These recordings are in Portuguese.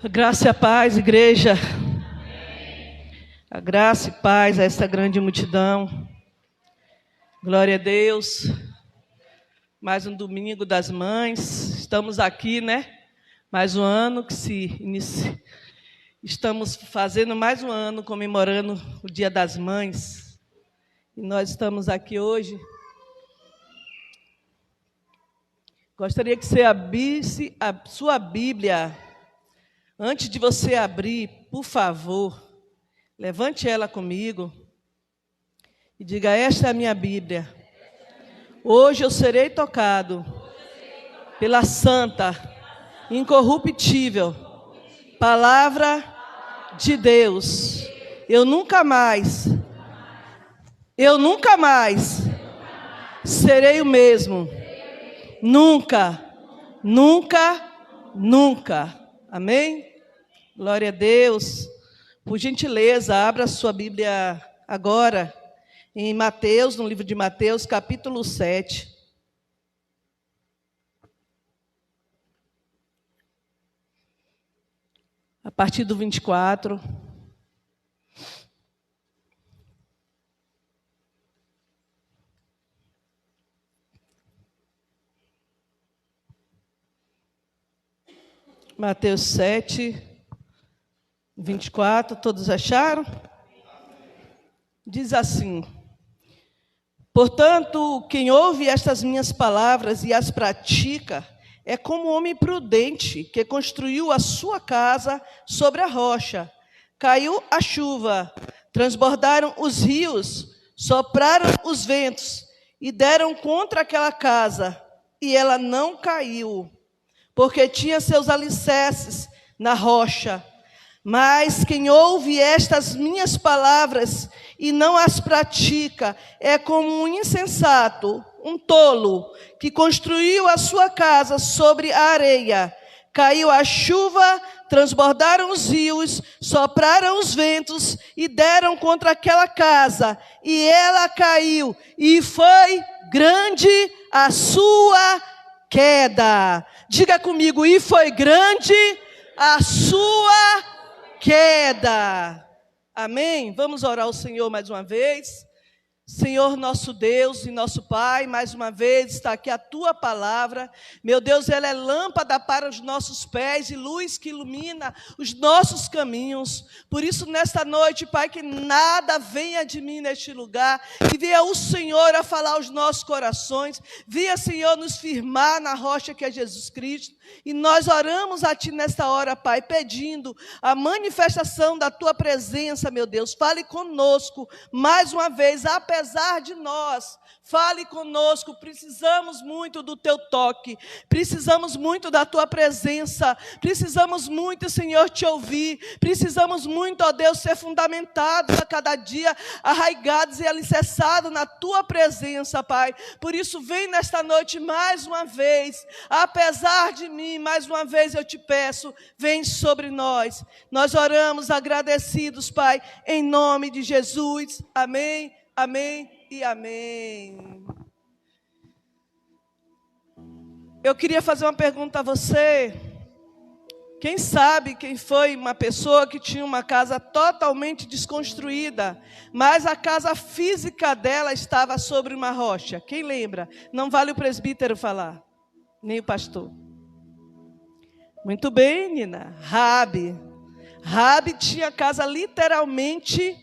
A graça e a paz, igreja. A graça e paz a esta grande multidão. Glória a Deus. Mais um domingo das mães. Estamos aqui, né? Mais um ano que se inicia. Estamos fazendo mais um ano comemorando o Dia das Mães. E nós estamos aqui hoje. Gostaria que você abrisse a sua Bíblia. Antes de você abrir, por favor, levante ela comigo e diga: esta é a minha Bíblia. Hoje eu serei tocado pela santa, incorruptível palavra de Deus. Eu nunca mais serei o mesmo. Nunca, nunca, nunca. Amém? Glória a Deus. Por gentileza, abra a sua Bíblia agora em Mateus, no livro de Mateus, capítulo 7. A partir do 24. Mateus 7, 24, todos acharam? Diz assim: portanto, quem ouve estas minhas palavras e as pratica, é como um homem prudente que construiu a sua casa sobre a rocha. Caiu a chuva, transbordaram os rios, sopraram os ventos e deram contra aquela casa, e ela não caiu, porque tinha seus alicerces na rocha. Mas quem ouve estas minhas palavras e não as pratica, é como um insensato, um tolo, que construiu a sua casa sobre a areia. Caiu a chuva, transbordaram os rios, sopraram os ventos e deram contra aquela casa, e ela caiu, e foi grande a sua queda. Diga comigo: e foi grande a sua queda. Amém? Vamos orar ao Senhor mais uma vez. Senhor, nosso Deus e nosso Pai, mais uma vez está aqui a Tua palavra. Meu Deus, ela é lâmpada para os nossos pés e luz que ilumina os nossos caminhos. Por isso, nesta noite, Pai, que nada venha de mim neste lugar, que venha o Senhor a falar aos nossos corações, venha, Senhor, nos firmar na rocha que é Jesus Cristo. E nós oramos a Ti nesta hora, Pai, pedindo a manifestação da Tua presença, meu Deus. Fale conosco mais uma vez, apesar de nós. Fale conosco, precisamos muito do Teu toque, precisamos muito da Tua presença, precisamos muito, Senhor, Te ouvir, precisamos muito, ó Deus, ser fundamentados a cada dia, arraigados e alicerçados na Tua presença, Pai. Por isso, vem nesta noite mais uma vez, apesar de mim, mais uma vez eu Te peço, vem sobre nós. Nós oramos agradecidos, Pai, em nome de Jesus. Amém, amém e amém. Eu queria fazer uma pergunta a você. Quem sabe quem foi uma pessoa que tinha uma casa totalmente desconstruída, mas a casa física dela estava sobre uma rocha? Quem lembra? Não vale o presbítero falar, nem o pastor. Muito bem, Nina. Raabe tinha a casa literalmente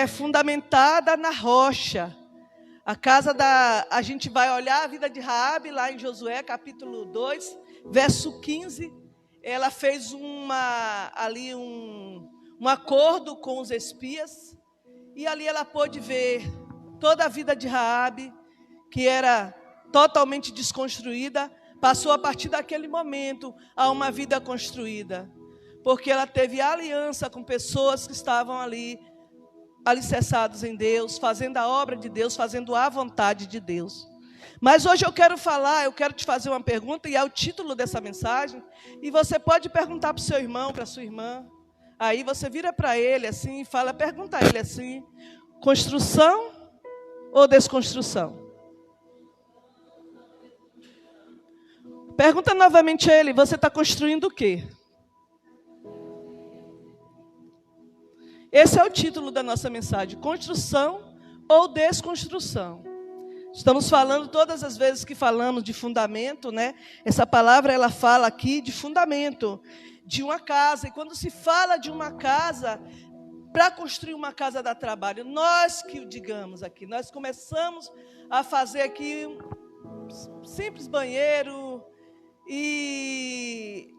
fundamentada na rocha. A gente vai olhar a vida de Raabe lá em Josué, capítulo 2, verso 15. Ela fez um acordo com os espias, e ali ela pôde ver toda a vida de Raabe, que era totalmente desconstruída, passou a partir daquele momento a uma vida construída, porque ela teve aliança com pessoas que estavam ali, alicerçados em Deus, fazendo a obra de Deus, fazendo a vontade de Deus. Mas hoje eu quero te fazer uma pergunta, e é o título dessa mensagem, e você pode perguntar para o seu irmão, para a sua irmã. Aí você vira para ele assim e pergunta a ele assim: construção ou desconstrução? Pergunta novamente a ele: você está construindo o quê? Esse é o título da nossa mensagem: construção ou desconstrução. Estamos falando, todas as vezes que falamos de fundamento, né? Essa palavra, ela fala aqui de fundamento, de uma casa. E quando se fala de uma casa, para construir uma casa dá trabalho. Nós que o digamos aqui, nós começamos a fazer aqui um simples banheiro e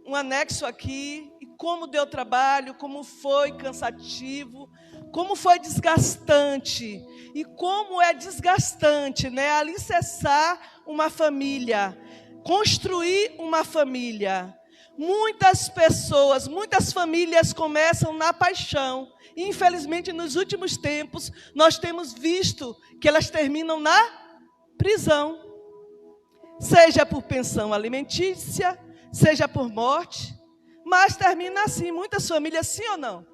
um anexo aqui. E como deu trabalho, como foi cansativo, como foi desgastante. E como é desgastante, né? Alicerçar uma família, construir uma família. Muitas pessoas, muitas famílias começam na paixão. E, infelizmente, nos últimos tempos, nós temos visto que elas terminam na prisão. Seja por pensão alimentícia, seja por morte. Mas termina assim, muitas famílias, sim ou não?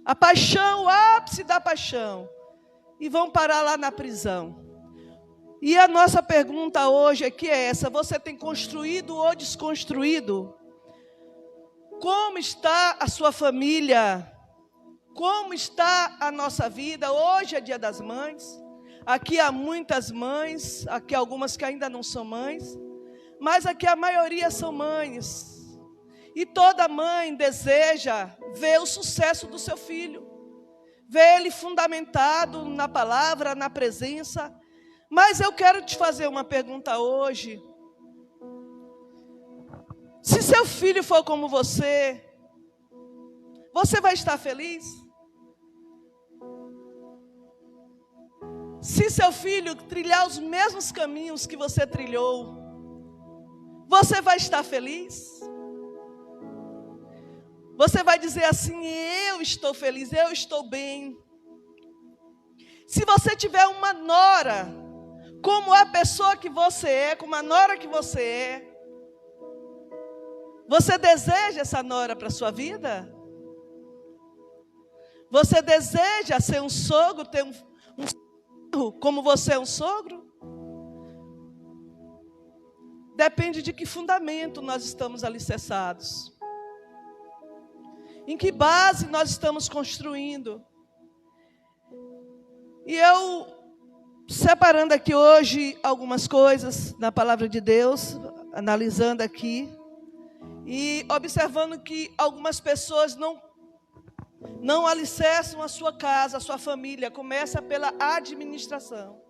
A paixão, o ápice da paixão. E vão parar lá na prisão. E a nossa pergunta hoje aqui é essa: você tem construído ou desconstruído? Como está a sua família? Como está a nossa vida? Hoje é Dia das Mães. Aqui há muitas mães, aqui algumas que ainda não são mães, mas aqui a maioria são mães. E toda mãe deseja ver o sucesso do seu filho, ver ele fundamentado na palavra, na presença. Mas eu quero te fazer uma pergunta hoje. Se seu filho for como você vai estar feliz? Se seu filho trilhar os mesmos caminhos que você trilhou, você vai estar feliz? Você vai dizer assim: eu estou feliz, eu estou bem. Se você tiver uma nora, como a pessoa que você é, como a nora que você é, você deseja essa nora para a sua vida? Você deseja ser um sogro, ter um sogro como você é um sogro? Depende de que fundamento nós estamos alicerçados. Em que base nós estamos construindo? E eu, separando aqui hoje algumas coisas na palavra de Deus, analisando aqui, e observando que algumas pessoas não alicerçam a sua casa, a sua família. Começa pela administração.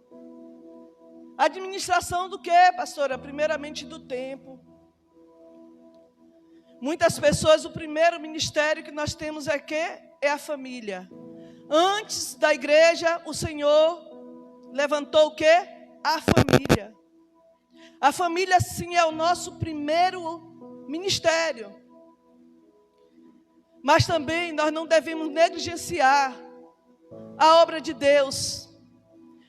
Administração do quê, pastora? Primeiramente do tempo. Muitas pessoas, o primeiro ministério que nós temos é quê? É a família. Antes da igreja, o Senhor levantou o quê? A família. A família, sim, é o nosso primeiro ministério. Mas também nós não devemos negligenciar a obra de Deus.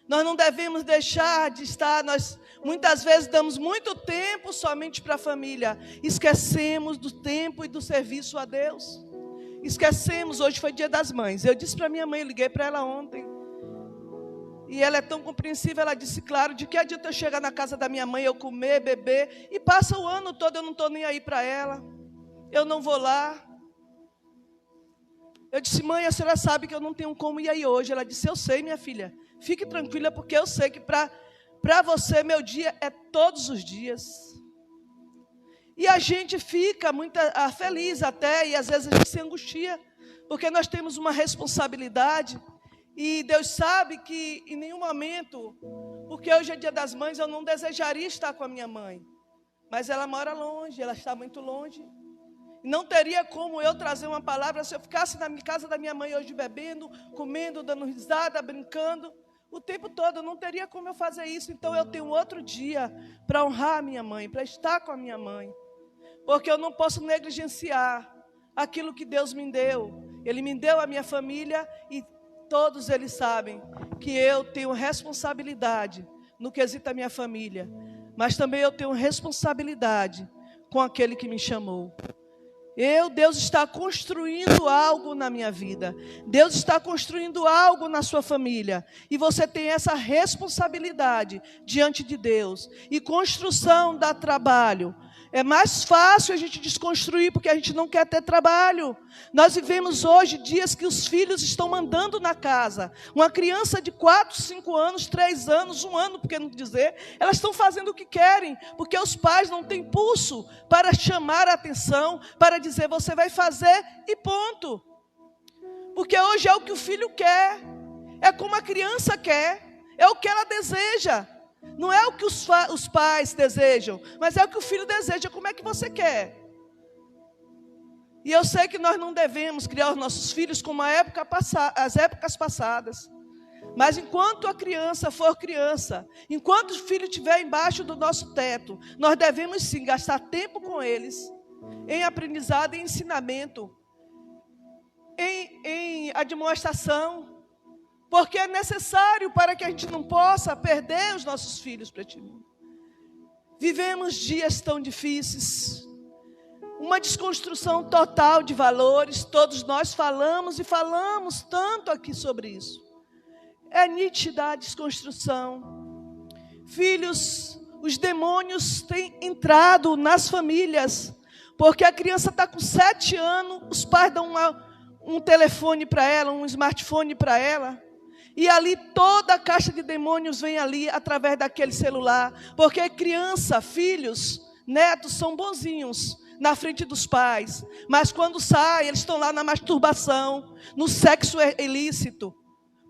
Nós não devemos deixar de estar, nós muitas vezes damos muito tempo somente para a família. Esquecemos do tempo e do serviço a Deus. Esquecemos, hoje foi Dia das Mães. Eu disse para minha mãe, eu liguei para ela ontem. E ela é tão compreensiva, ela disse: claro, de que adianta eu chegar na casa da minha mãe, eu comer, beber, e passa o ano todo, eu não estou nem aí para ela. Eu não vou lá. Eu disse: mãe, a senhora sabe que eu não tenho como ir aí hoje. Ela disse: eu sei, minha filha. Fique tranquila, porque eu sei que para você, meu dia é todos os dias. E a gente fica muito feliz até, e às vezes a gente se angustia, porque nós temos uma responsabilidade. E Deus sabe que em nenhum momento, porque hoje é Dia das Mães, eu não desejaria estar com a minha mãe. Mas ela mora longe, ela está muito longe. Não teria como eu trazer uma palavra se eu ficasse na casa da minha mãe hoje bebendo, comendo, dando risada, brincando. O tempo todo, eu não teria como eu fazer isso. Então eu tenho outro dia para honrar a minha mãe, para estar com a minha mãe. Porque eu não posso negligenciar aquilo que Deus me deu. Ele me deu a minha família e todos eles sabem que eu tenho responsabilidade no quesito da minha família. Mas também eu tenho responsabilidade com aquele que me chamou. Deus está construindo algo na minha vida. Deus está construindo algo na sua família. E você tem essa responsabilidade diante de Deus. E construção dá trabalho. É mais fácil a gente desconstruir, porque a gente não quer ter trabalho. Nós vivemos hoje dias que os filhos estão mandando na casa. Uma criança de 4, 5 anos, 3 anos, 1 ano, por que não dizer, elas estão fazendo o que querem, porque os pais não têm pulso para chamar a atenção, para dizer, você vai fazer e ponto. Porque hoje é o que o filho quer, é como a criança quer, é o que ela deseja. Não é o que os pais desejam, mas é o que o filho deseja. Como é que você quer? E eu sei que nós não devemos criar os nossos filhos como as épocas passadas. Mas enquanto a criança for criança, enquanto o filho estiver embaixo do nosso teto, nós devemos sim gastar tempo com eles, em aprendizado, em ensinamento, em admoestação. Porque é necessário para que a gente não possa perder os nossos filhos para ti. Vivemos dias tão difíceis, uma desconstrução total de valores, todos nós falamos e falamos tanto aqui sobre isso. É nítida a desconstrução. Filhos, os demônios têm entrado nas famílias, porque a criança está com 7 anos, os pais dão um telefone para ela, um smartphone para ela, e ali toda a caixa de demônios vem ali através daquele celular. Porque criança, filhos, netos são bonzinhos na frente dos pais. Mas quando saem, eles estão lá na masturbação, no sexo ilícito.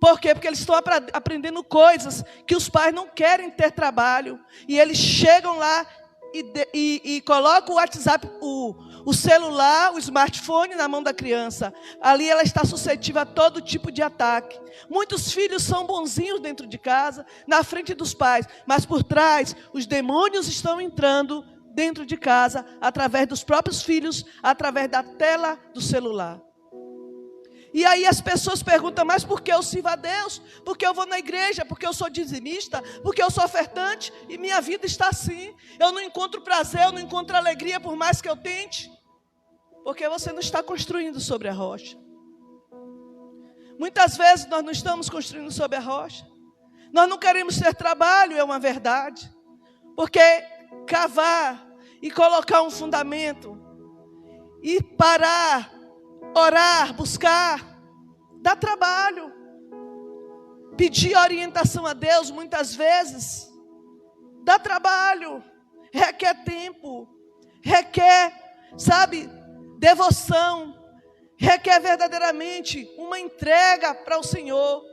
Por quê? Porque eles estão aprendendo coisas que os pais não querem ter trabalho. E eles chegam lá e colocam o WhatsApp, o celular, o smartphone na mão da criança. Ali ela está suscetível a todo tipo de ataque. Muitos filhos são bonzinhos dentro de casa, na frente dos pais, mas por trás os demônios estão entrando dentro de casa, através dos próprios filhos, através da tela do celular. E aí as pessoas perguntam, mas por que eu sirvo a Deus? Porque eu vou na igreja, porque eu sou dizimista, porque eu sou ofertante, e minha vida está assim. Eu não encontro prazer, eu não encontro alegria, por mais que eu tente. Porque você não está construindo sobre a rocha. Muitas vezes nós não estamos construindo sobre a rocha. Nós não queremos ter trabalho, é uma verdade. Porque cavar e colocar um fundamento, e parar, orar, buscar, dá trabalho. Pedir orientação a Deus, muitas vezes, dá trabalho, requer tempo, requer, devoção, requer verdadeiramente uma entrega para o Senhor.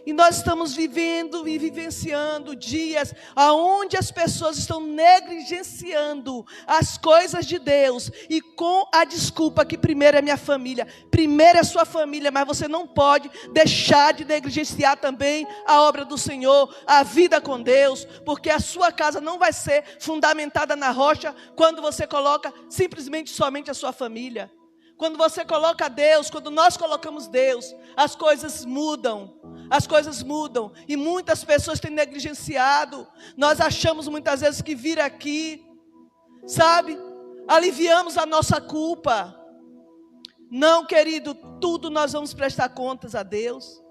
E nós estamos vivendo e vivenciando dias onde as pessoas estão negligenciando as coisas de Deus. E com a desculpa que primeiro é minha família, primeiro é sua família, mas você não pode deixar de negligenciar também a obra do Senhor, a vida com Deus. Porque a sua casa não vai ser fundamentada na rocha quando você coloca simplesmente somente a sua família. Quando você coloca Deus, quando nós colocamos Deus, as coisas mudam. As coisas mudam. E muitas pessoas têm negligenciado. Nós achamos muitas vezes que vir aqui, aliviamos a nossa culpa. Não, querido, tudo nós vamos prestar contas a Deus.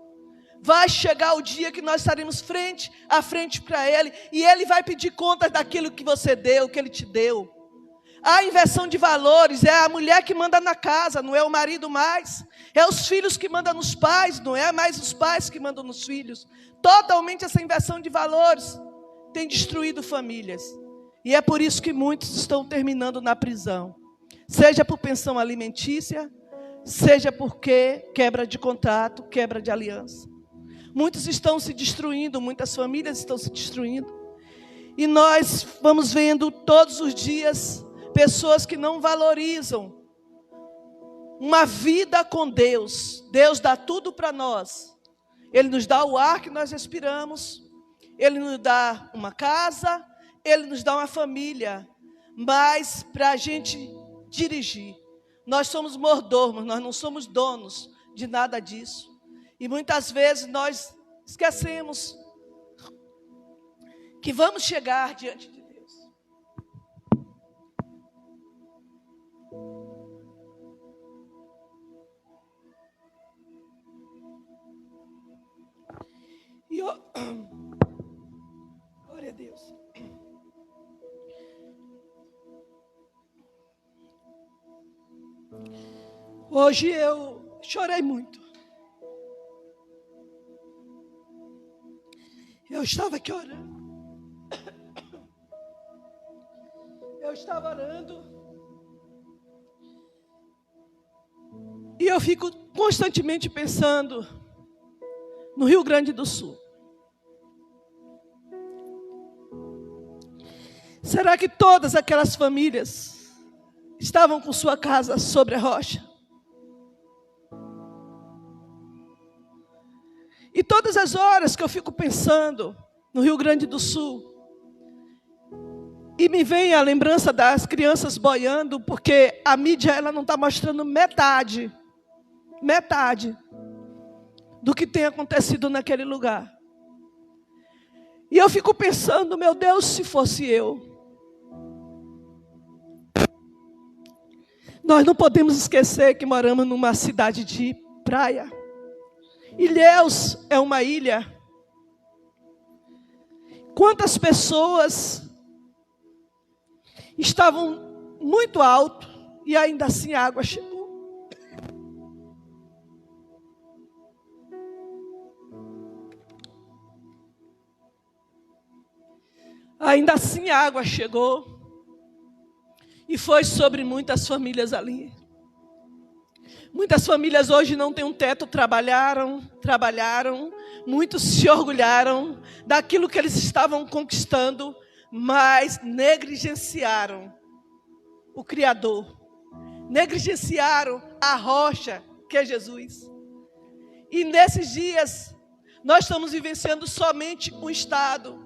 Vai chegar o dia que nós estaremos frente a frente para Ele. E Ele vai pedir contas daquilo que você deu, que Ele te deu. A inversão de valores é a mulher que manda na casa, não é o marido mais. É os filhos que mandam nos pais, não é mais os pais que mandam nos filhos. Totalmente essa inversão de valores tem destruído famílias. E é por isso que muitos estão terminando na prisão. Seja por pensão alimentícia, seja porque quebra de contrato, quebra de aliança. Muitos estão se destruindo, muitas famílias estão se destruindo. E nós vamos vendo todos os dias pessoas que não valorizam uma vida com Deus. Deus dá tudo para nós. Ele nos dá o ar que nós respiramos. Ele nos dá uma casa. Ele nos dá uma família. Mas para a gente dirigir, nós somos mordomos, nós não somos donos de nada disso. E muitas vezes nós esquecemos que vamos chegar diante de Deus. E glória a Deus. Hoje eu chorei muito. Eu estava aqui orando. Eu estava orando. E eu fico constantemente pensando no Rio Grande do Sul. Será que todas aquelas famílias estavam com sua casa sobre a rocha? E todas as horas que eu fico pensando no Rio Grande do Sul, e me vem a lembrança das crianças boiando, porque a mídia ela não está mostrando metade do que tem acontecido naquele lugar. E eu fico pensando, meu Deus, se fosse eu. Nós não podemos esquecer que moramos numa cidade de praia. Ilhéus é uma ilha. Quantas pessoas estavam muito alto e ainda assim a água chegou. Ainda assim a água chegou e foi sobre muitas famílias ali. Muitas famílias hoje não têm um teto, trabalharam, muitos se orgulharam daquilo que eles estavam conquistando, mas negligenciaram o Criador, negligenciaram a rocha que é Jesus. E nesses dias, nós estamos vivenciando somente um estado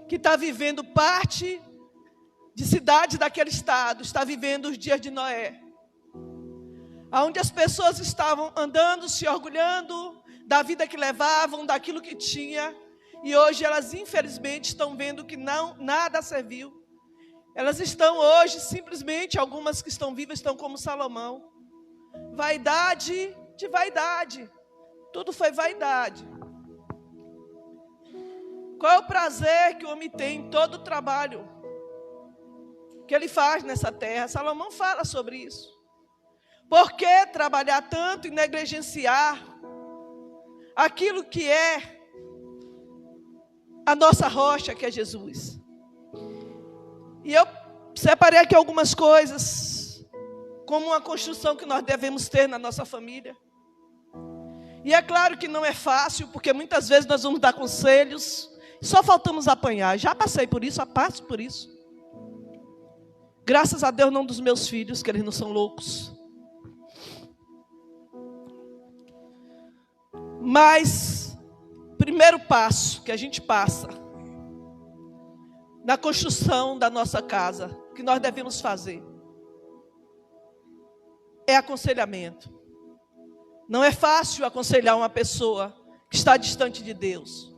que está vivendo parte de cidade daquele estado, está vivendo os dias de Noé. Onde as pessoas estavam andando, se orgulhando da vida que levavam, daquilo que tinha, e hoje elas infelizmente estão vendo que nada serviu. Elas estão hoje simplesmente, algumas que estão vivas estão como Salomão. Vaidade de vaidade. Tudo foi vaidade. Qual é o prazer que o homem tem em todo o trabalho que ele faz nessa terra? Salomão fala sobre isso. Por que trabalhar tanto e negligenciar aquilo que é a nossa rocha, que é Jesus? E eu separei aqui algumas coisas, como uma construção que nós devemos ter na nossa família. E é claro que não é fácil, porque muitas vezes nós vamos dar conselhos, só faltamos apanhar. Já passei por isso, passo por isso. Graças a Deus, não dos meus filhos, que eles não são loucos. Mas, primeiro passo que a gente passa na construção da nossa casa, que nós devemos fazer, é aconselhamento. Não é fácil aconselhar uma pessoa que está distante de Deus.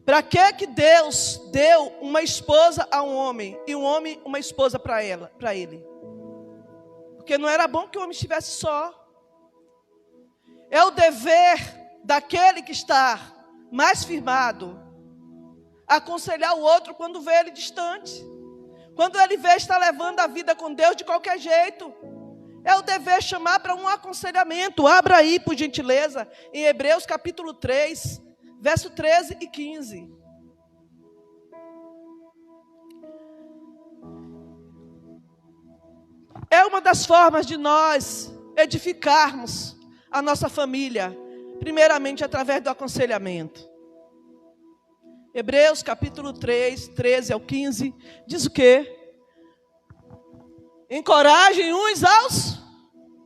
Para que Deus deu uma esposa a um homem e um homem uma esposa para ele? Porque não era bom que o homem estivesse só. É o dever daquele que está mais firmado aconselhar o outro quando vê ele distante. Quando ele vê estar levando a vida com Deus de qualquer jeito. É o dever chamar para um aconselhamento. Abra aí, por gentileza, em Hebreus capítulo 3, verso 13 e 15. É uma das formas de nós edificarmos a nossa família, primeiramente através do aconselhamento. Hebreus capítulo 3, 13 ao 15, diz o quê? Encorajem uns aos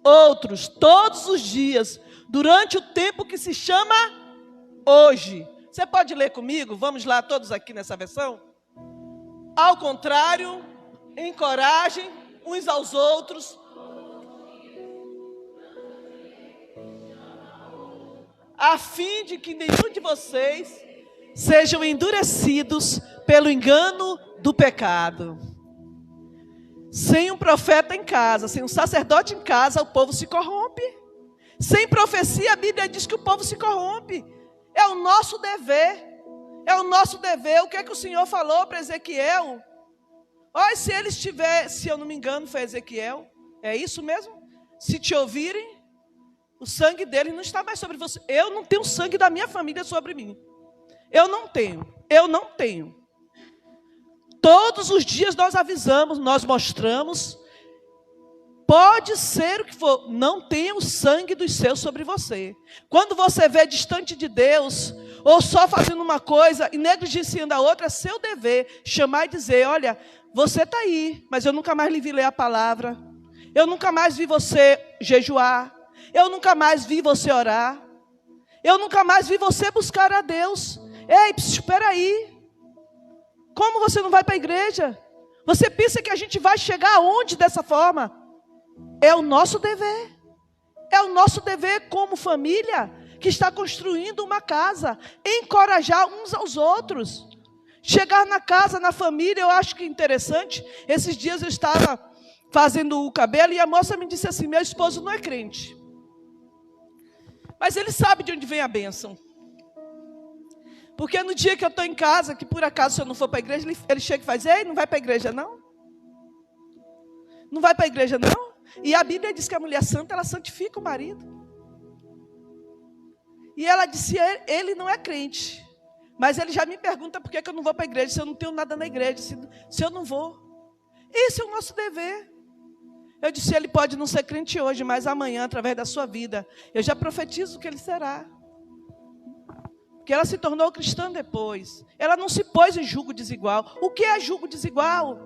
outros, todos os dias, durante o tempo que se chama hoje. Você pode ler comigo? Vamos lá, todos aqui nessa versão? Ao contrário, encorajem uns aos outros, a fim de que nenhum de vocês sejam endurecidos pelo engano do pecado. Sem um profeta em casa, sem um sacerdote em casa, o povo se corrompe. Sem profecia, a Bíblia diz que o povo se corrompe. É o nosso dever. É o nosso dever. O que é que o Senhor falou para Ezequiel? Olha, se ele estiver, se eu não me engano, foi Ezequiel. É isso mesmo? se te ouvirem, o sangue deles não está mais sobre você. Eu não tenho sangue da minha família sobre mim. Eu não tenho. Todos os dias nós avisamos, nós mostramos. Pode ser o que for, não tenha o sangue dos seus sobre você. Quando você vê distante de Deus, ou só fazendo uma coisa e negligenciando a outra, é seu dever chamar e dizer: olha, você está aí, mas eu nunca mais lhe vi ler a palavra. Eu nunca mais vi você jejuar. Eu nunca mais vi você orar. Eu nunca mais vi você buscar a Deus. Ei, espera aí. Como você não vai para a igreja? Você pensa que a gente vai chegar aonde dessa forma? É o nosso dever. É o nosso dever como família que está construindo uma casa. Encorajar uns aos outros. Chegar na casa, na família, eu acho que é interessante. Esses dias eu estava fazendo o cabelo e a moça me disse assim: meu esposo não é crente, mas ele sabe de onde vem a bênção. Porque no dia que eu estou em casa, que por acaso se eu não for para a igreja, ele chega e faz: ei, não vai para a igreja não? Não vai para a igreja não? E a Bíblia diz que a mulher santa, ela santifica o marido. E ela disse: ele não é crente, mas ele já me pergunta por que eu não vou para a igreja, se eu não tenho nada na igreja, se eu não vou. Esse é o nosso dever. Eu disse: ele pode não ser crente hoje, mas amanhã, através da sua vida, eu já profetizo que ele será. Porque ela se tornou cristã depois. Ela não se pôs em julgo desigual. O que é julgo desigual?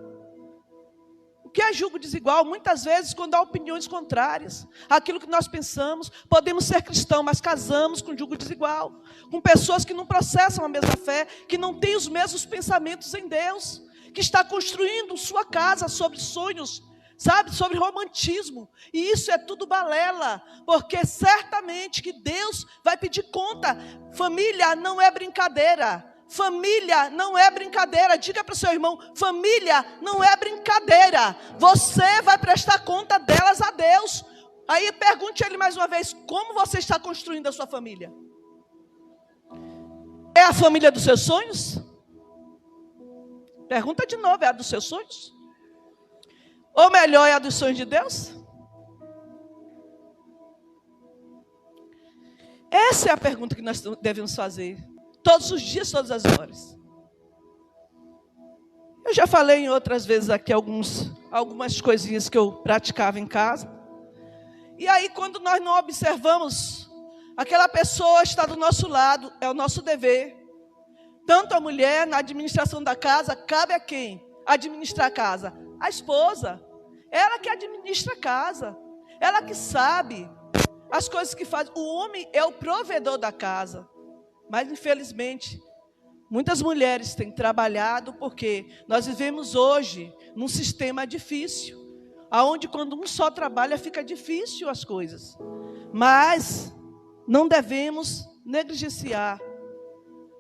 O que é julgo desigual? Muitas vezes, quando há opiniões contrárias àquilo que nós pensamos, podemos ser cristãos, mas casamos com julgo desigual. Com pessoas que não processam a mesma fé, que não têm os mesmos pensamentos em Deus, que está construindo sua casa sobre sonhos, sabe, sobre romantismo. E isso é tudo balela, porque certamente que Deus vai pedir conta. Família não é brincadeira. Família não é brincadeira. Diga para o seu irmão: família não é brincadeira. Você vai prestar conta delas a Deus. Aí pergunte a ele mais uma vez: como você está construindo a sua família? É a família dos seus sonhos? Pergunta de novo: é a dos seus sonhos? Ou melhor, é a dos sonhos de Deus? Essa é a pergunta que nós devemos fazer. Todos os dias, todas as horas. Eu já falei em outras vezes aqui algumas coisinhas que eu praticava em casa. E aí, quando nós não observamos, aquela pessoa está do nosso lado, é o nosso dever. Tanto a mulher, na administração da casa, cabe a quem administrar a casa? A esposa. Ela que administra a casa. Ela que sabe as coisas que faz. O homem é o provedor da casa. Mas, infelizmente, muitas mulheres têm trabalhado porque nós vivemos hoje num sistema difícil, onde quando um só trabalha fica difícil as coisas. Mas não devemos negligenciar,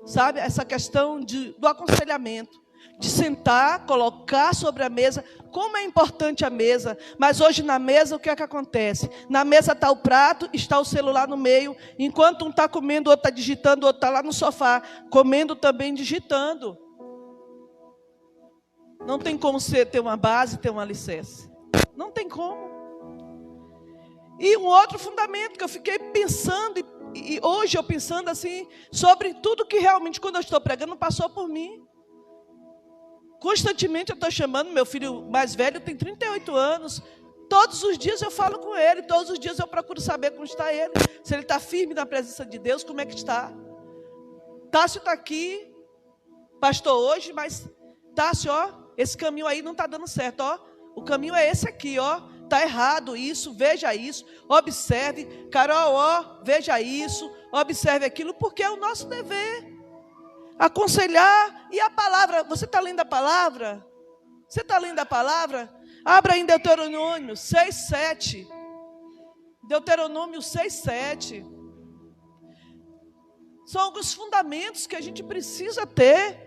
sabe, essa questão do aconselhamento, de sentar, colocar sobre a mesa. Como é importante a mesa. Mas hoje na mesa o que é que acontece? Na mesa está o prato, está o celular no meio. Enquanto um está comendo, o outro está digitando, o outro está lá no sofá, comendo também, digitando. Não tem como você ter uma base, ter um alicerce. Não tem como. E um outro fundamento que eu fiquei pensando, e hoje eu pensando assim, sobre tudo que realmente, quando eu estou pregando, passou por mim. Constantemente eu estou chamando, meu filho mais velho tem 38 anos. Todos os dias eu falo com ele, todos os dias eu procuro saber como está ele. Se ele está firme na presença de Deus, como é que está. Tássio está aqui, pastor hoje, mas Tássio, ó, esse caminho aí não está dando certo, ó. O caminho é esse aqui, ó. Está errado isso, veja isso, observe. Carol, ó, veja isso, observe aquilo, porque é o nosso dever. Aconselhar. E a palavra, você está lendo a palavra? Você está lendo a palavra? Abra em Deuteronômio 6:7. Deuteronômio 6:7. São alguns fundamentos que a gente precisa ter.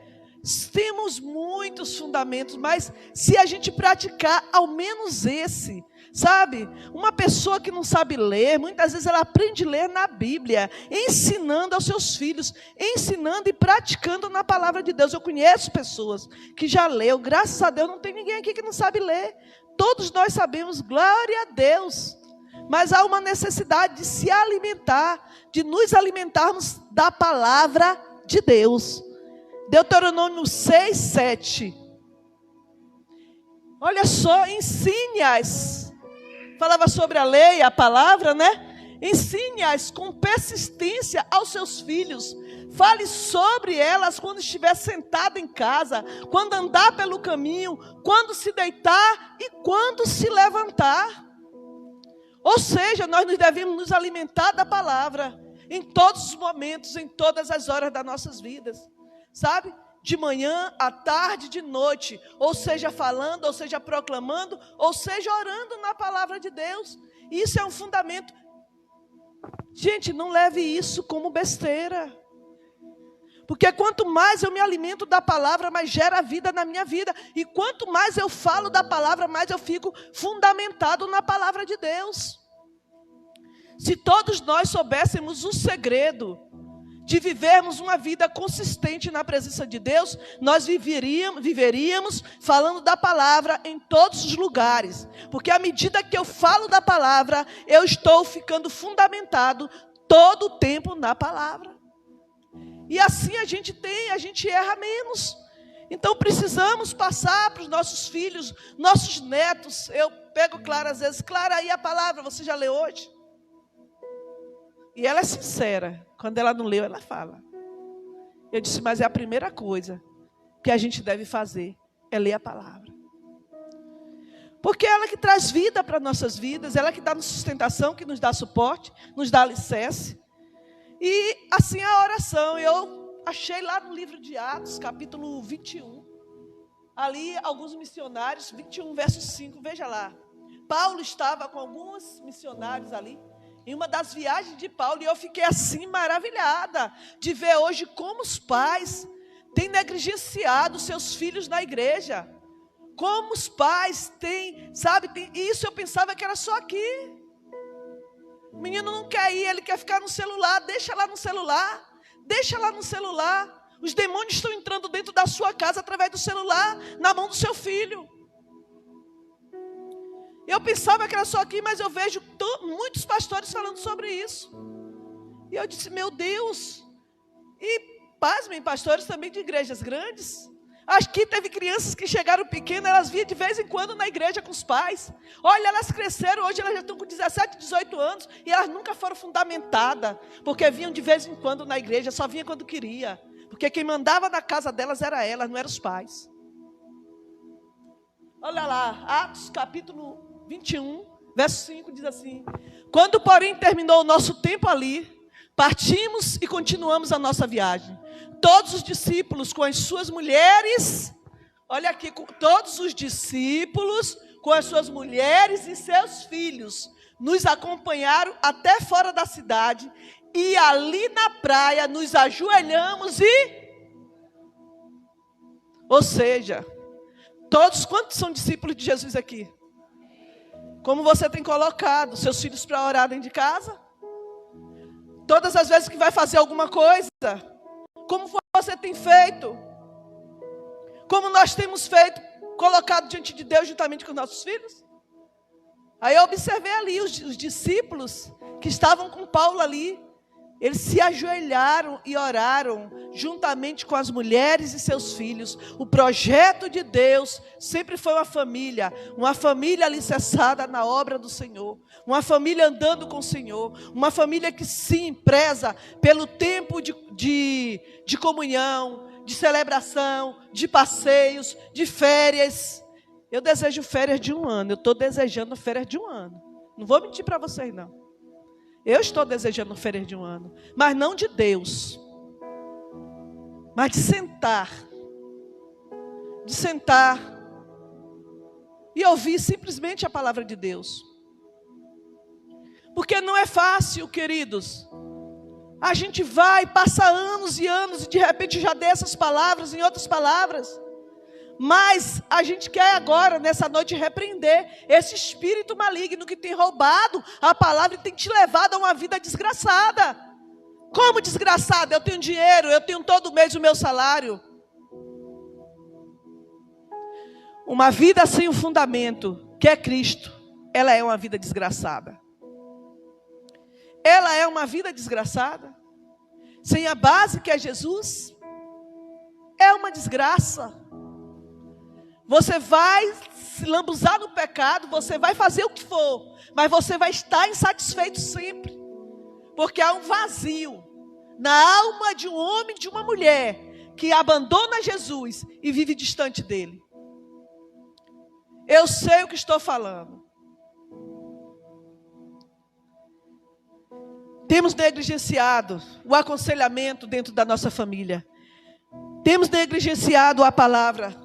Temos muitos fundamentos, mas se a gente praticar ao menos esse, sabe? Uma pessoa que não sabe ler, muitas vezes ela aprende a ler na Bíblia, ensinando aos seus filhos, ensinando e praticando na palavra de Deus. Eu conheço pessoas que já leu, graças a Deus não tem ninguém aqui que não sabe ler. Todos nós sabemos, glória a Deus. Mas há uma necessidade de se alimentar, de nos alimentarmos da palavra de Deus. Deuteronômio 6, 7. Olha só, ensine-as. Falava sobre a lei, a palavra, né? Ensine-as com persistência aos seus filhos. Fale sobre elas quando estiver sentado em casa, quando andar pelo caminho, quando se deitar e quando se levantar. Ou seja, nós nos devemos nos alimentar da palavra em todos os momentos, em todas as horas das nossas vidas. Sabe? De manhã, à tarde, de noite. Ou seja, falando, ou seja, proclamando, ou seja, orando na palavra de Deus. Isso é um fundamento. Gente, não leve isso como besteira. Porque quanto mais eu me alimento da palavra, mais gera vida na minha vida. E quanto mais eu falo da palavra, mais eu fico fundamentado na palavra de Deus. Se todos nós soubéssemos o segredo de vivermos uma vida consistente na presença de Deus, nós viveríamos falando da palavra em todos os lugares. Porque à medida que eu falo da palavra, eu estou ficando fundamentado todo o tempo na palavra. E assim a gente erra menos. Então precisamos passar para os nossos filhos, nossos netos. Eu pego Clara às vezes, Clara, aí a palavra, você já leu hoje? E ela é sincera, quando ela não leu, ela fala. Eu disse, mas é a primeira coisa que a gente deve fazer, é ler a palavra. Porque é ela que traz vida para nossas vidas, ela que dá sustentação, que nos dá suporte, nos dá alicerce. E assim a oração, eu achei lá no livro de Atos, capítulo 21, ali alguns missionários, 21, verso 5, veja lá. Paulo estava com alguns missionários ali, em uma das viagens de Paulo, e eu fiquei assim maravilhada, de ver hoje como os pais têm negligenciado seus filhos na igreja. Como os pais têm, sabe, isso eu pensava que era só aqui. O menino não quer ir, ele quer ficar no celular, deixa lá no celular, deixa lá no celular. Os demônios estão entrando dentro da sua casa através do celular, na mão do seu filho. Eu pensava que era só aqui, mas eu vejo muitos pastores falando sobre isso. E eu disse, meu Deus. E pasmem, pastores também de igrejas grandes. Aqui teve crianças que chegaram pequenas, elas vinham de vez em quando na igreja com os pais. Olha, elas cresceram, hoje elas já estão com 17, 18 anos, e elas nunca foram fundamentadas, porque vinham de vez em quando na igreja, só vinha quando queria. Porque quem mandava na casa delas era elas, não eram os pais. Olha lá, Atos capítulo 21, verso 5, diz assim: quando, porém, terminou o nosso tempo ali, partimos e continuamos a nossa viagem. Todos os discípulos com as suas mulheres, olha aqui, todos os discípulos com as suas mulheres e seus filhos, nos acompanharam até fora da cidade, e ali na praia nos ajoelhamos ou seja, todos, quantos são discípulos de Jesus aqui? Como você tem colocado seus filhos para orar dentro de casa? Todas as vezes que vai fazer alguma coisa, como você tem feito? Como nós temos feito, colocado diante de Deus juntamente com os nossos filhos? Aí eu observei ali os discípulos que estavam com Paulo ali. Eles se ajoelharam e oraram juntamente com as mulheres e seus filhos. O projeto de Deus sempre foi uma família alicerçada na obra do Senhor, uma família andando com o Senhor, uma família que sim, preza pelo tempo de comunhão, de celebração, de passeios, de férias. Eu desejo férias de 1 ano, eu estou desejando férias de 1 ano. Não vou mentir para vocês não. Eu estou desejando férias de 1 ano, mas não de Deus, mas de sentar e ouvir simplesmente a palavra de Deus. Porque não é fácil, queridos. A gente vai, passa anos e anos e de repente já dê essas palavras em outras palavras. Mas a gente quer agora, nessa noite, repreender esse espírito maligno que tem roubado a palavra e tem te levado a uma vida desgraçada. Como desgraçada? Eu tenho dinheiro, eu tenho todo mês o meu salário. Uma vida sem o fundamento, que é Cristo, ela é uma vida desgraçada. ela é uma vida desgraçada. Sem a base que é Jesus, é uma desgraça. Você vai se lambuzar no pecado, você vai fazer o que for, mas você vai estar insatisfeito sempre. Porque há um vazio na alma de um homem e de uma mulher que abandona Jesus e vive distante dele. Eu sei o que estou falando. Temos negligenciado o aconselhamento dentro da nossa família. Temos negligenciado a palavra.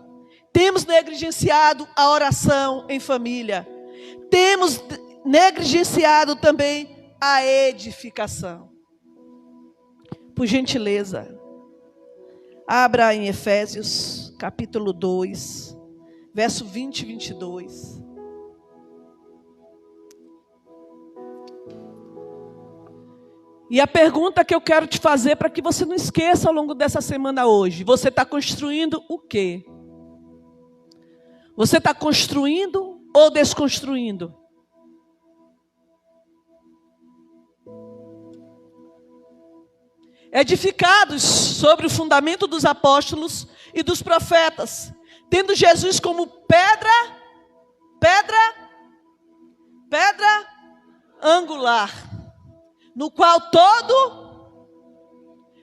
Temos negligenciado a oração em família. Temos negligenciado também a edificação. Por gentileza, abra em Efésios, capítulo 2, verso 20 e 22. E a pergunta que eu quero te fazer para que você não esqueça ao longo dessa semana hoje: você está construindo o quê? Você está construindo ou desconstruindo? Edificados sobre o fundamento dos apóstolos e dos profetas, tendo Jesus como pedra angular, no qual todo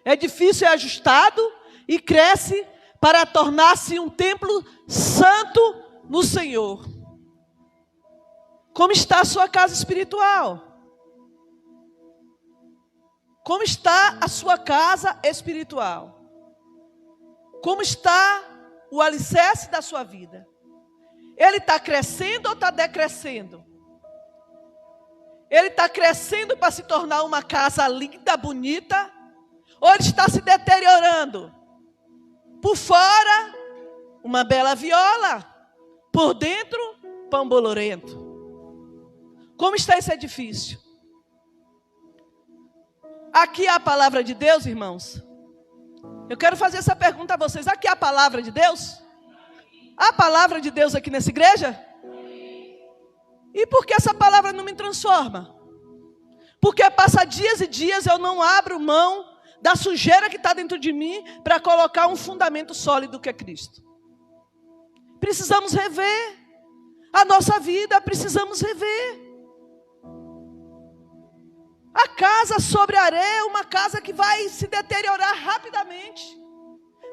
edifício é ajustado e cresce para tornar-se um templo santo no Senhor. Como está a sua casa espiritual? Como está a sua casa espiritual? Como está o alicerce da sua vida? Ele está crescendo ou está decrescendo? Ele está crescendo para se tornar uma casa linda, bonita? Ou ele está se deteriorando? Por fora, uma bela viola. Por dentro, pão bolorento. Como está esse edifício? Aqui há a palavra de Deus, irmãos? Eu quero fazer essa pergunta a vocês. Aqui há a palavra de Deus? Há a palavra de Deus aqui nessa igreja? E por que essa palavra não me transforma? Porque passa dias e dias eu não abro mão da sujeira que está dentro de mim para colocar um fundamento sólido que é Cristo. Precisamos rever a nossa vida, precisamos rever. A casa sobre a areia é uma casa que vai se deteriorar rapidamente.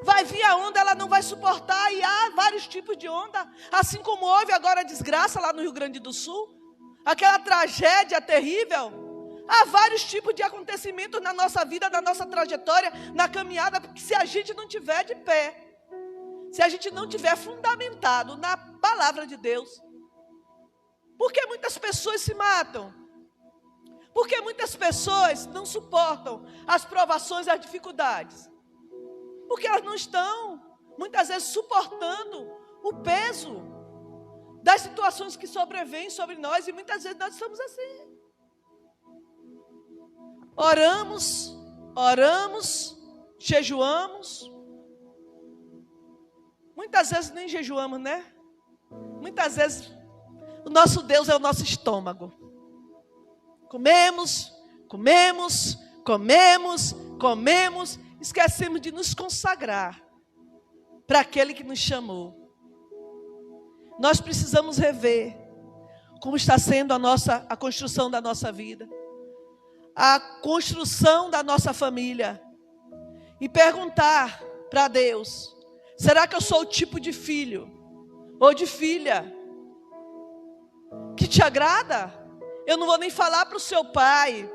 Vai vir a onda, ela não vai suportar, e há vários tipos de onda. Assim como houve agora a desgraça lá no Rio Grande do Sul, aquela tragédia terrível. Há vários tipos de acontecimentos na nossa vida, na nossa trajetória, na caminhada, porque se a gente não tiver de pé, se a gente não tiver fundamentado na palavra de Deus, por que muitas pessoas se matam? Por que muitas pessoas não suportam as provações e as dificuldades? Porque elas não estão, muitas vezes, suportando o peso das situações que sobrevêm sobre nós, e muitas vezes nós estamos assim. Oramos, jejuamos. Muitas vezes nem jejuamos, né? Muitas vezes o nosso Deus é o nosso estômago. Comemos, esquecemos de nos consagrar para aquele que nos chamou. Nós precisamos rever como está sendo a construção da nossa vida, a construção da nossa família, e perguntar para Deus: será que eu sou o tipo de filho ou de filha que te agrada? Eu não vou nem falar para o seu pai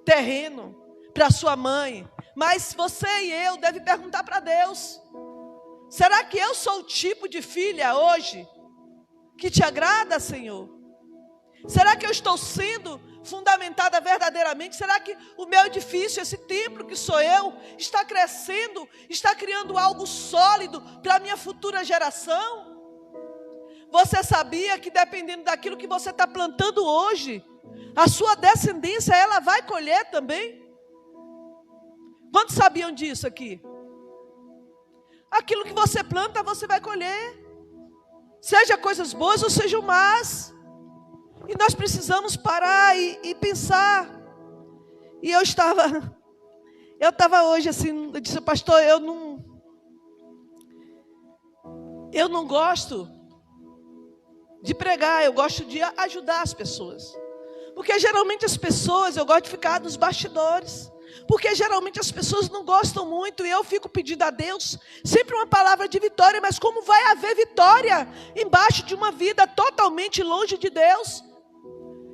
terreno, para a sua mãe, mas você e eu devem perguntar para Deus: será que eu sou o tipo de filha hoje que te agrada, Senhor? Será que eu estou sendo fundamentada verdadeiramente? Será que o meu edifício, esse templo que sou eu, está crescendo, está criando algo sólido para a minha futura geração? Você sabia que dependendo daquilo que você está plantando hoje, a sua descendência, ela vai colher também? Quantos sabiam disso aqui? Aquilo que você planta, você vai colher. Seja coisas boas ou sejam más. E nós precisamos parar e pensar: E eu estava hoje assim, eu disse, pastor, eu não gosto de pregar, eu gosto de ajudar as pessoas. Porque geralmente as pessoas, eu gosto de ficar nos bastidores. Porque geralmente as pessoas não gostam muito e eu fico pedindo a Deus sempre uma palavra de vitória. Mas como vai haver vitória embaixo de uma vida totalmente longe de Deus?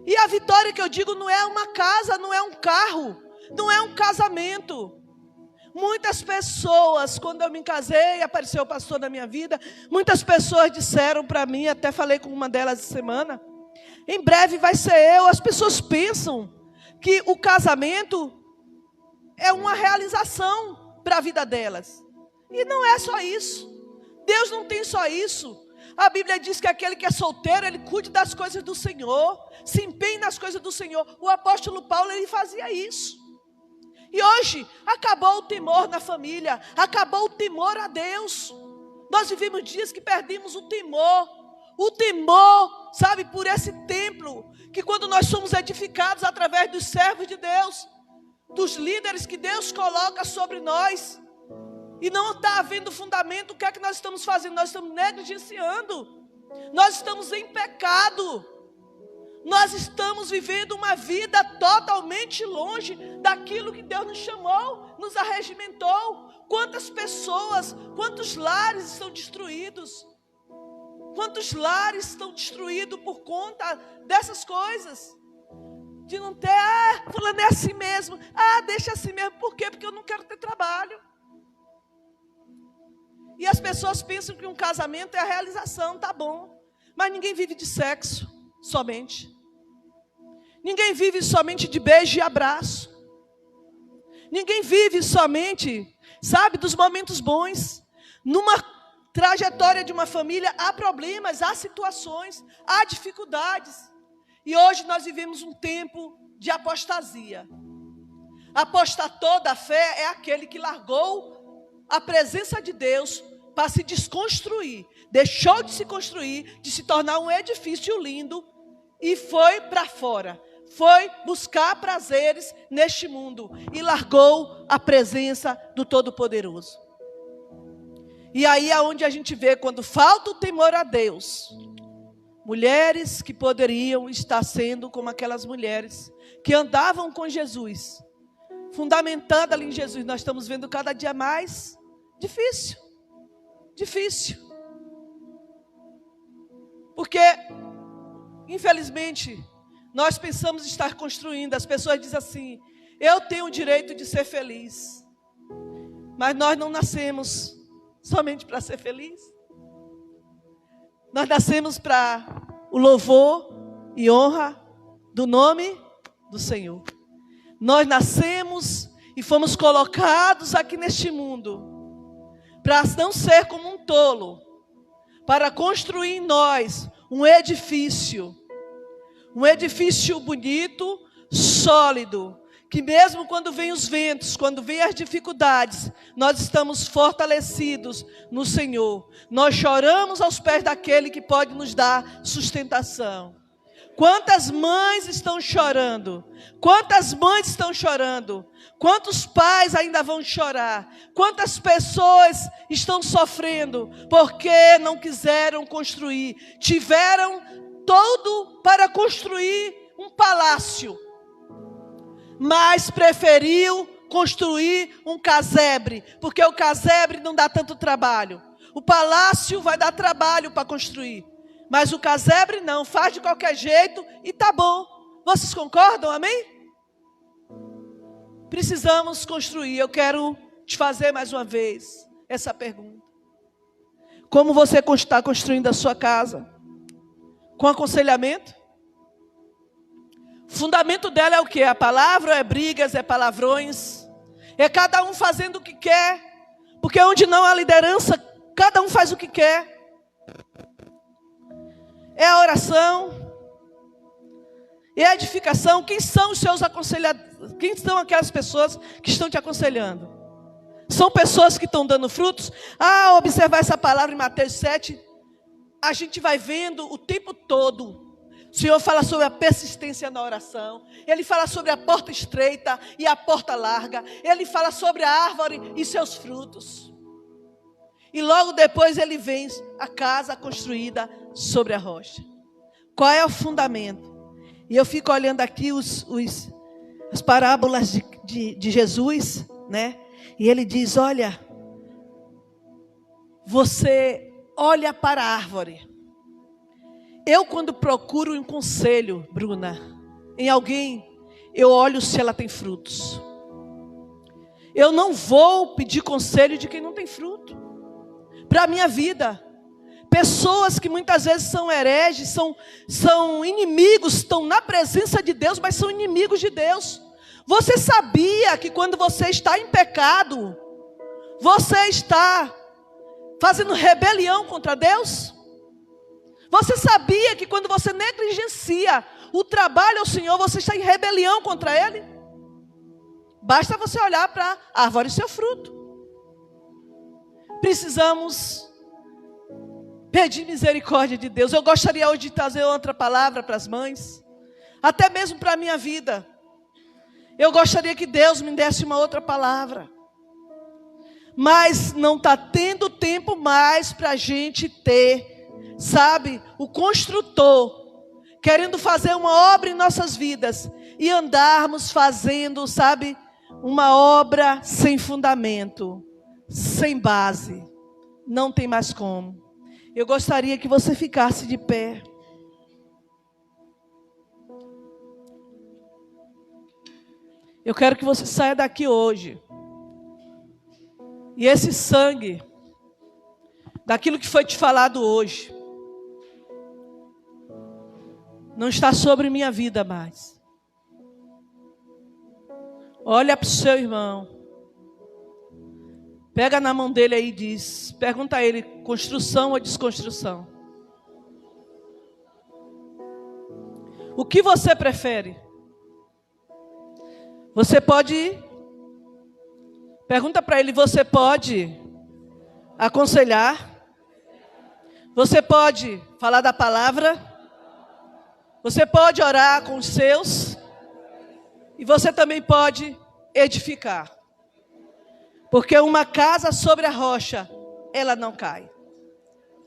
E a vitória que eu digo não é uma casa, não é um carro, não é um casamento. Muitas pessoas, quando eu me casei, apareceu o pastor na minha vida, muitas pessoas disseram para mim, até falei com uma delas essa semana, em breve vai ser eu. As pessoas pensam que o casamento é uma realização para a vida delas. E não é só isso. Deus não tem só isso. A Bíblia diz que aquele que é solteiro, ele cuide das coisas do Senhor, se empenhe nas coisas do Senhor. O apóstolo Paulo, ele fazia isso. E hoje, acabou o temor na família, acabou o temor a Deus. Nós vivemos dias que perdemos o temor, sabe, por esse templo, que quando nós somos edificados através dos servos de Deus, dos líderes que Deus coloca sobre nós, e não está havendo fundamento, o que é que nós estamos fazendo? Nós estamos negligenciando, nós estamos em pecado, nós estamos vivendo uma vida totalmente longe daquilo que Deus nos chamou, nos arregimentou. Quantas pessoas, quantos lares estão destruídos? Quantos lares estão destruídos por conta dessas coisas? De não ter, fulano é assim mesmo, deixa assim mesmo. Por quê? Porque eu não quero ter trabalho. E as pessoas pensam que um casamento é a realização, tá bom. Mas ninguém vive de sexo, somente. Ninguém vive somente de beijo e abraço. Ninguém vive somente, sabe, dos momentos bons. Numa trajetória de uma família, há problemas, há situações, há dificuldades. E hoje nós vivemos um tempo de apostasia. Apostatou da fé é aquele que largou a presença de Deus para se desconstruir. Deixou de se construir, de se tornar um edifício lindo e foi para fora. Foi buscar prazeres neste mundo e largou a presença do Todo-Poderoso. E aí é onde a gente vê, quando falta o temor a Deus, mulheres que poderiam estar sendo como aquelas mulheres que andavam com Jesus, fundamentada ali em Jesus. Nós estamos vendo cada dia mais difícil. Porque, infelizmente, nós pensamos estar construindo. As pessoas dizem assim, eu tenho o direito de ser feliz. Mas nós não nascemos somente para ser feliz. Nós nascemos para o louvor e honra do nome do Senhor. Nós nascemos e fomos colocados aqui neste mundo para não ser como um tolo, para construir em nós um edifício bonito, sólido, que mesmo quando vem os ventos, quando vem as dificuldades, nós estamos fortalecidos no Senhor. Nós choramos aos pés daquele que pode nos dar sustentação. Quantas mães estão chorando? Quantas mães estão chorando? Quantos pais ainda vão chorar? Quantas pessoas estão sofrendo porque não quiseram construir? Tiveram todo para construir um palácio, mas preferiu construir um casebre, porque o casebre não dá tanto trabalho. O palácio vai dar trabalho para construir, mas o casebre não, faz de qualquer jeito e tá bom. Vocês concordam, amém? Precisamos construir. Eu quero te fazer mais uma vez essa pergunta. Como você está construindo a sua casa? Com aconselhamento? O fundamento dela é o quê? A palavra, é brigas, é palavrões, é cada um fazendo o que quer, porque onde não há liderança, cada um faz o que quer. É a oração, é a edificação. Quem são os seus aconselhadores? Quem são aquelas pessoas que estão te aconselhando? São pessoas que estão dando frutos? Observar essa palavra em Mateus 7, a gente vai vendo o tempo todo O Senhor fala sobre a persistência na oração. Ele fala sobre a porta estreita e a porta larga. Ele fala sobre a árvore e seus frutos. E logo depois ele vem a casa construída sobre a rocha. Qual é o fundamento? E eu fico olhando aqui as parábolas de Jesus, né? E ele diz, olha, você olha para a árvore. Eu, quando procuro um conselho, Bruna, em alguém, eu olho se ela tem frutos. Eu não vou pedir conselho de quem não tem fruto. Para a minha vida. Pessoas que muitas vezes são hereges, são inimigos, estão na presença de Deus, mas são inimigos de Deus. Você sabia que quando você está em pecado, você está fazendo rebelião contra Deus? Você sabia que quando você negligencia o trabalho ao Senhor, você está em rebelião contra Ele? Basta você olhar para a árvore e seu fruto. Precisamos pedir misericórdia de Deus. Eu gostaria hoje de trazer outra palavra para as mães, até mesmo para a minha vida. Eu gostaria que Deus me desse uma outra palavra. Mas não está tendo tempo mais para a gente ter, sabe, o construtor querendo fazer uma obra em nossas vidas e andarmos fazendo, sabe, uma obra sem fundamento, sem base. Não tem mais como. Eu gostaria que você ficasse de pé. Eu quero que você saia daqui hoje. E esse sangue, daquilo que foi te falado hoje, não está sobre minha vida mais. Olha para o seu irmão. Pega na mão dele aí e diz, pergunta a ele, construção ou desconstrução? O que você prefere? Você pode, pergunta para ele, você pode aconselhar? Você pode falar da palavra? Você pode orar com os seus? E você também pode edificar. Porque uma casa sobre a rocha, ela não cai.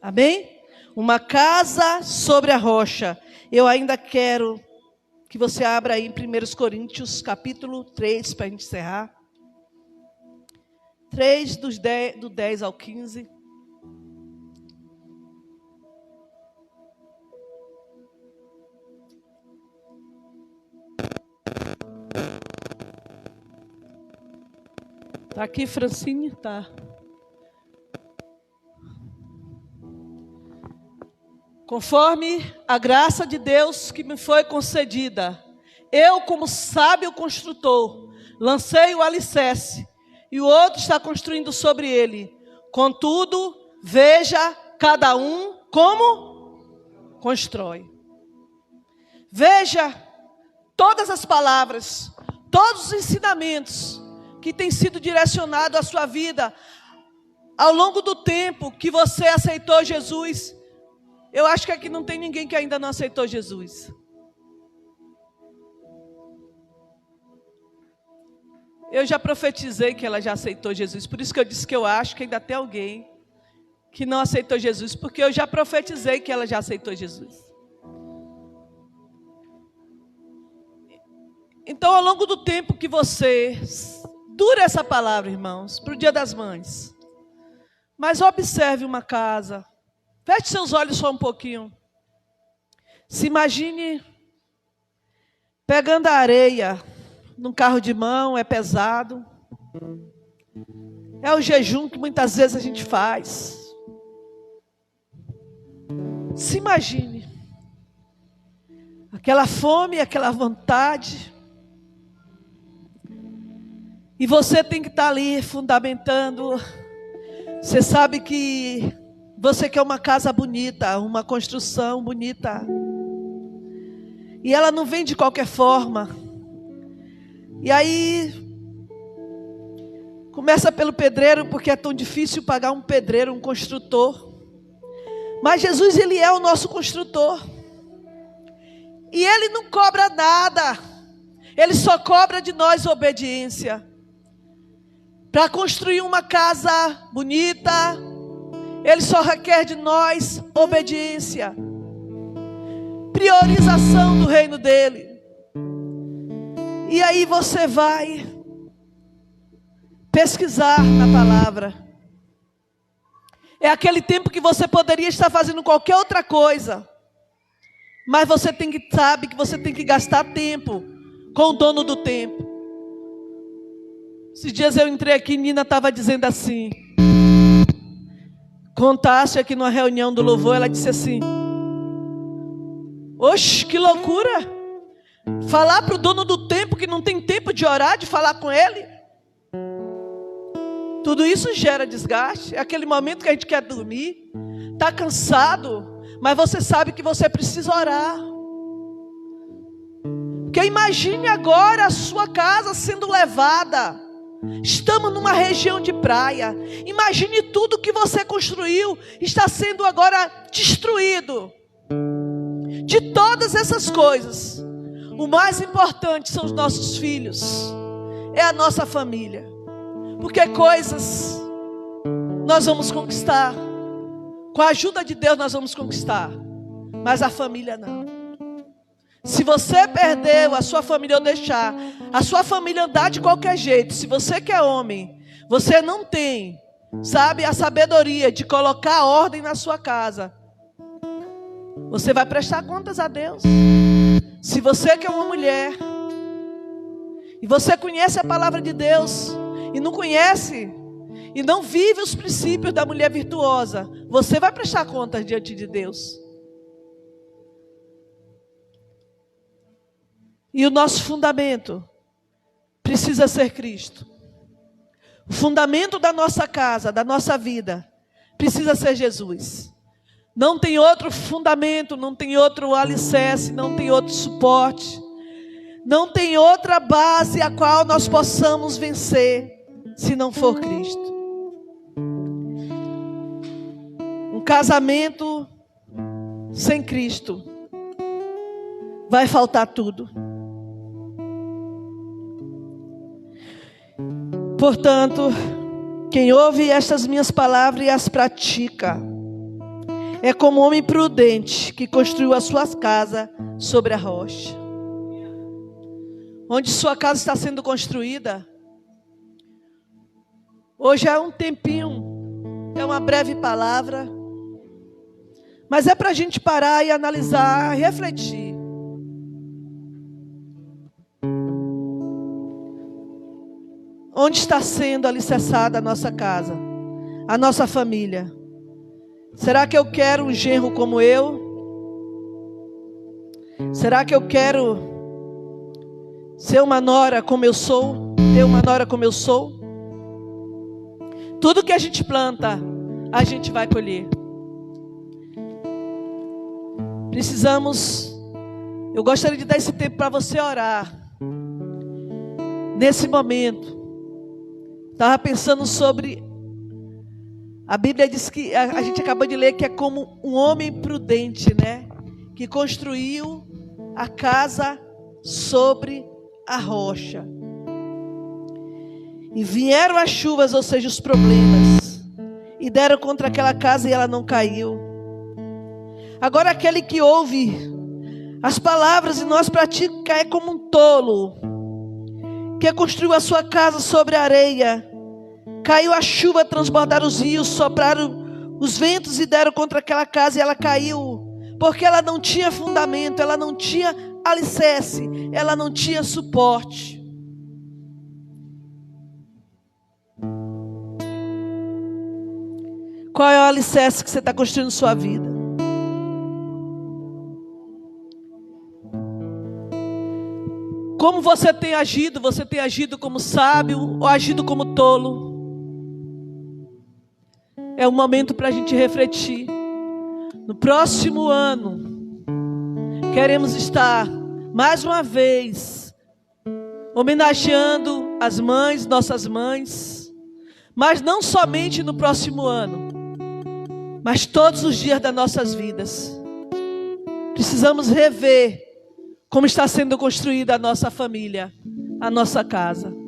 Amém? Uma casa sobre a rocha. Eu ainda quero que você abra aí em 1 Coríntios, capítulo 3, para a gente encerrar. 3, do 10 ao 15. Está aqui, Francine? Tá. Conforme a graça de Deus que me foi concedida, eu, como sábio construtor, lancei o alicerce, e o outro está construindo sobre ele. Contudo, veja cada um como constrói. Veja todas as palavras, todos os ensinamentos que têm sido direcionados à sua vida ao longo do tempo que você aceitou Jesus. Eu acho que aqui não tem ninguém que ainda não aceitou Jesus. Eu já profetizei que ela já aceitou Jesus. Por isso que eu disse que eu acho que ainda tem alguém que não aceitou Jesus. Porque eu já profetizei que ela já aceitou Jesus. Então, ao longo do tempo que você... Dura essa palavra, irmãos, para o Dia das Mães. Mas observe uma casa. Feche seus olhos só um pouquinho. Se imagine pegando a areia num carro de mão, é pesado. É o jejum que muitas vezes a gente faz. Se imagine aquela fome, aquela vontade. E você tem que estar ali fundamentando. Você sabe que você quer uma casa bonita, uma construção bonita. E ela não vem de qualquer forma. E aí, começa pelo pedreiro, porque é tão difícil pagar um pedreiro, um construtor. Mas Jesus, Ele é o nosso construtor. E Ele não cobra nada. Ele só cobra de nós obediência. Para construir uma casa bonita, Ele só requer de nós obediência. Priorização do reino dEle. E aí você vai pesquisar na palavra. É aquele tempo que você poderia estar fazendo qualquer outra coisa. Mas você sabe que você tem que gastar tempo com o dono do tempo. Esses dias eu entrei aqui e Nina estava dizendo assim. Contasse aqui numa reunião do louvor, ela disse assim: oxe, que loucura! Falar para o dono do tempo que não tem tempo de orar, de falar com ele. Tudo isso gera desgaste. É aquele momento que a gente quer dormir, está cansado, mas você sabe que você precisa orar. Porque imagine agora a sua casa sendo levada. Estamos numa região de praia. Imagine tudo que você construiu está sendo agora destruído. De todas essas coisas, o mais importante são os nossos filhos, é a nossa família. Porque coisas nós vamos conquistar, com a ajuda de Deus nós vamos conquistar, mas a família não. Se você perdeu a sua família ou deixar a sua família andar de qualquer jeito, se você que é homem, você não tem, sabe, a sabedoria de colocar ordem na sua casa, você vai prestar contas a Deus. Se você que é uma mulher, e você conhece a palavra de Deus, e não conhece, e não vive os princípios da mulher virtuosa, você vai prestar contas diante de Deus. E o nosso fundamento precisa ser Cristo. O fundamento da nossa casa, da nossa vida, precisa ser Jesus. Não tem outro fundamento, não tem outro alicerce, não tem outro suporte, não tem outra base a qual nós possamos vencer, se não for Cristo. Um casamento sem Cristo vai faltar tudo. Portanto, quem ouve estas minhas palavras e as pratica, é como um homem prudente que construiu a sua casa sobre a rocha. Onde sua casa está sendo construída, hoje é um tempinho, é uma breve palavra, mas é para a gente parar e analisar, refletir. Onde está sendo alicerçada a nossa casa, a nossa família? Será que eu quero um genro como eu? Será que eu quero ser uma nora como eu sou? Ter uma nora como eu sou? Tudo que a gente planta, a gente vai colher. Precisamos, eu gostaria de dar esse tempo para você orar. Nesse momento, estava pensando sobre, a Bíblia diz que, a gente acabou de ler que é como um homem prudente, né? Que construiu a casa sobre a rocha. E vieram as chuvas, ou seja, os problemas, e deram contra aquela casa e ela não caiu. Agora aquele que ouve as palavras e não as pratica é como um tolo, que construiu a sua casa sobre a areia. Caiu a chuva, transbordaram os rios, sopraram os ventos e deram contra aquela casa e ela caiu. Porque ela não tinha fundamento, ela não tinha alicerce, ela não tinha suporte. Qual é o alicerce que você está construindo sua vida? Como você tem agido? Você tem agido como sábio ou agido como tolo? É um momento para a gente refletir. No próximo ano, queremos estar mais uma vez homenageando as mães, nossas mães, mas não somente no próximo ano, mas todos os dias das nossas vidas. Precisamos rever como está sendo construída a nossa família, a nossa casa.